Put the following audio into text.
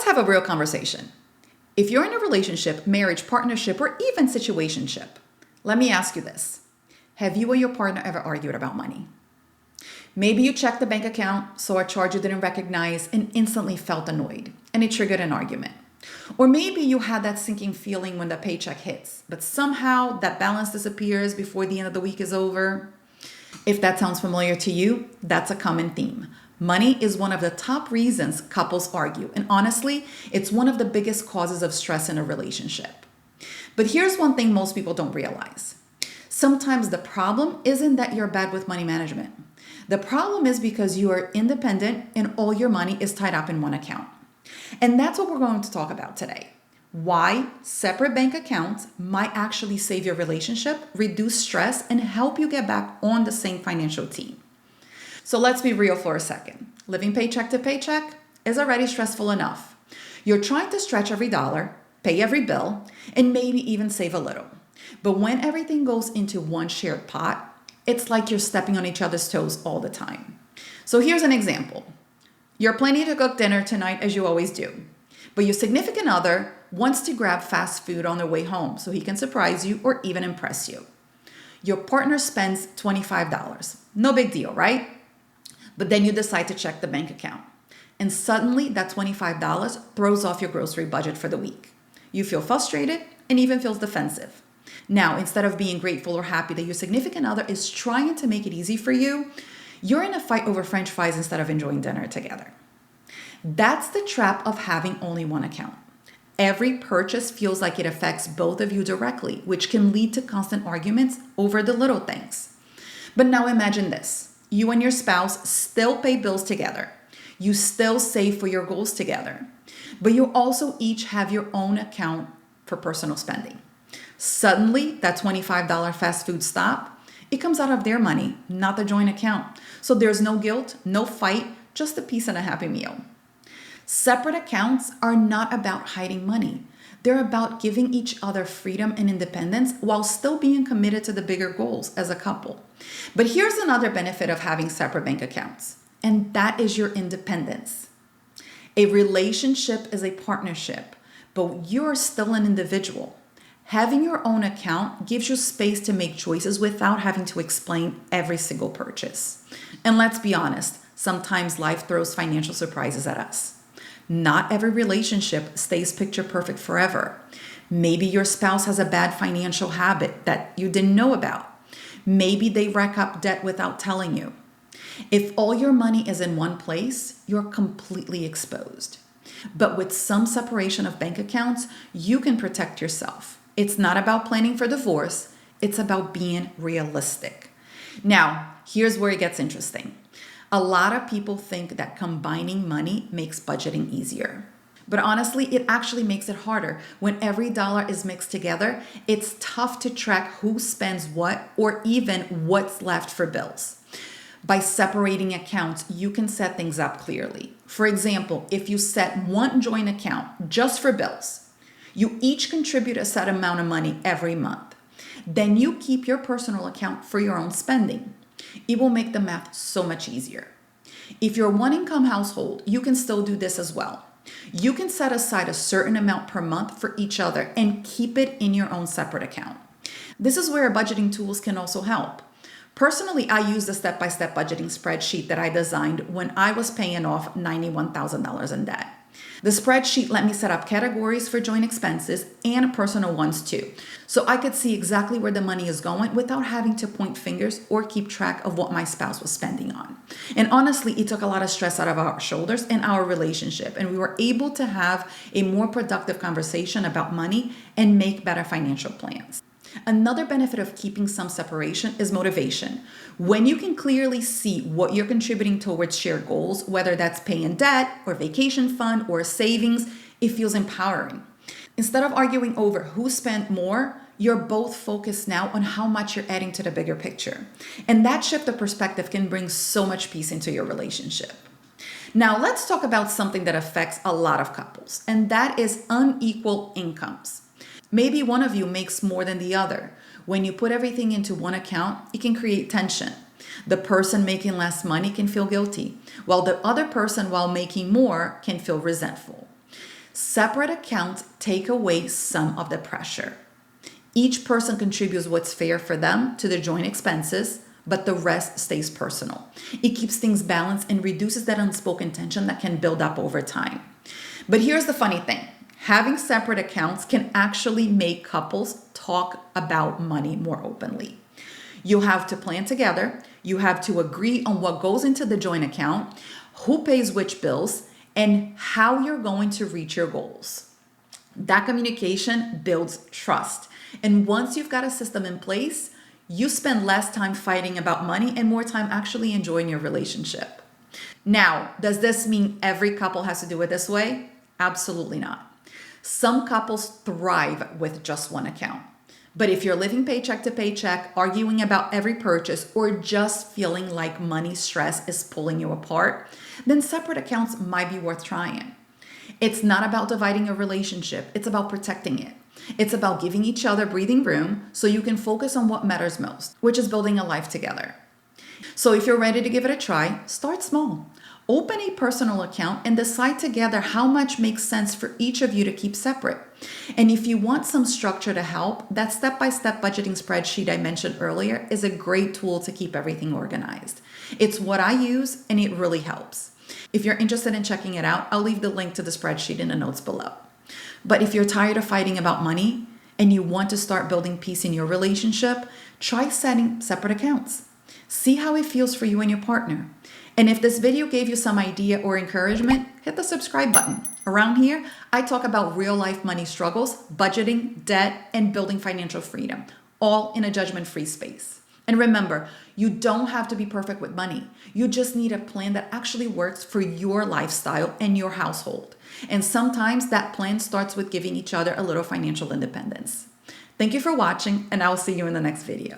let's have a real conversation. If you're in a relationship, marriage, partnership, or even situationship, let me ask you this. Have you or your partner ever argued about money? Maybe you checked the bank account, saw a charge you didn't recognize, and instantly felt annoyed, and it triggered an argument. Or maybe you had that sinking feeling when the paycheck hits, but somehow that balance disappears before the end of the week is over. If that sounds familiar to you, that's a common theme. Money is one of the top reasons couples argue, and honestly, it's one of the biggest causes of stress in a relationship. But here's one thing most people don't realize. Sometimes the problem isn't that you're bad with money management. The problem is because you are independent and all your money is tied up in one account. And that's what we're going to talk about today. Why separate bank accounts might actually save your relationship, reduce stress, and help you get back on the same financial team. So let's be real for a second. Living paycheck to paycheck is already stressful enough. You're trying to stretch every dollar, pay every bill, and maybe even save a little. But when everything goes into one shared pot, it's like you're stepping on each other's toes all the time. So here's an example. You're planning to cook dinner tonight as you always do, but your significant other wants to grab fast food on their way home so he can surprise you or even impress you. Your partner spends $25. No big deal, right? But then you decide to check the bank account. And suddenly that $25 throws off your grocery budget for the week. You feel frustrated and even feels defensive. Now, instead of being grateful or happy that your significant other is trying to make it easy for you, you're in a fight over French fries instead of enjoying dinner together. That's the trap of having only one account. Every purchase feels like it affects both of you directly, which can lead to constant arguments over the little things. But now imagine this. You and your spouse still pay bills together. You still save for your goals together. But you also each have your own account for personal spending. Suddenly, that $25 fast food stop, it comes out of their money, not the joint account. So there's no guilt, no fight, just a peace and a happy meal. Separate accounts are not about hiding money. They're about giving each other freedom and independence while still being committed to the bigger goals as a couple. But here's another benefit of having separate bank accounts, and that is your independence. A relationship is a partnership, but you're still an individual. Having your own account gives you space to make choices without having to explain every single purchase. And let's be honest, sometimes life throws financial surprises at us. Not every relationship stays picture perfect forever. Maybe your spouse has a bad financial habit that you didn't know about. Maybe they rack up debt without telling you. If all your money is in one place, you're completely exposed. But with some separation of bank accounts, you can protect yourself. It's not about planning for divorce. It's about being realistic. Now, here's where it gets interesting. A lot of people think that combining money makes budgeting easier. But honestly, it actually makes it harder. When every dollar is mixed together, it's tough to track who spends what or even what's left for bills. By separating accounts, you can set things up clearly. For example, if you set one joint account just for bills, you each contribute a set amount of money every month. Then you keep your personal account for your own spending. It will make the math so much easier. If you're a one-income household, you can still do this as well. You can set aside a certain amount per month for each other and keep it in your own separate account. This is where budgeting tools can also help. Personally, I use the step-by-step budgeting spreadsheet that I designed when I was paying off $91,000 in debt. The spreadsheet let me set up categories for joint expenses and personal ones too, so I could see exactly where the money is going without having to point fingers or keep track of what my spouse was spending on. And honestly, it took a lot of stress out of our shoulders and our relationship, and we were able to have a more productive conversation about money and make better financial plans. Another benefit of keeping some separation is motivation. When you can clearly see what you're contributing towards shared goals, whether that's paying debt or vacation fund or savings, it feels empowering. Instead of arguing over who spent more, you're both focused now on how much you're adding to the bigger picture. And that shift of perspective can bring so much peace into your relationship. Now, let's talk about something that affects a lot of couples, and that is unequal incomes. Maybe one of you makes more than the other. When you put everything into one account, it can create tension. The person making less money can feel guilty, while the other person, while making more, can feel resentful. Separate accounts take away some of the pressure. Each person contributes what's fair for them to the joint expenses, but the rest stays personal. It keeps things balanced and reduces that unspoken tension that can build up over time. But here's the funny thing. Having separate accounts can actually make couples talk about money more openly. You have to plan together. You have to agree on what goes into the joint account, who pays which bills, and how you're going to reach your goals. That communication builds trust. And once you've got a system in place, you spend less time fighting about money and more time actually enjoying your relationship. Now, does this mean every couple has to do it this way? Absolutely not. Some couples thrive with just one account. But if you're living paycheck to paycheck, arguing about every purchase, or just feeling like money stress is pulling you apart, then separate accounts might be worth trying. It's not about dividing a relationship. It's about protecting it. It's about giving each other breathing room so you can focus on what matters most, which is building a life together. So if you're ready to give it a try, start small. Open a personal account and decide together how much makes sense for each of you to keep separate. And if you want some structure to help, that step-by-step budgeting spreadsheet I mentioned earlier is a great tool to keep everything organized. It's what I use and it really helps. If you're interested in checking it out, I'll leave the link to the spreadsheet in the notes below. But if you're tired of fighting about money and you want to start building peace in your relationship, try setting separate accounts. See how it feels for you and your partner. And if this video gave you some idea or encouragement, hit the subscribe button. Around here, I talk about real life money struggles, budgeting, debt, and building financial freedom, all in a judgment-free space. And remember, you don't have to be perfect with money. You just need a plan that actually works for your lifestyle and your household. And sometimes that plan starts with giving each other a little financial independence. Thank you for watching, and I will see you in the next video.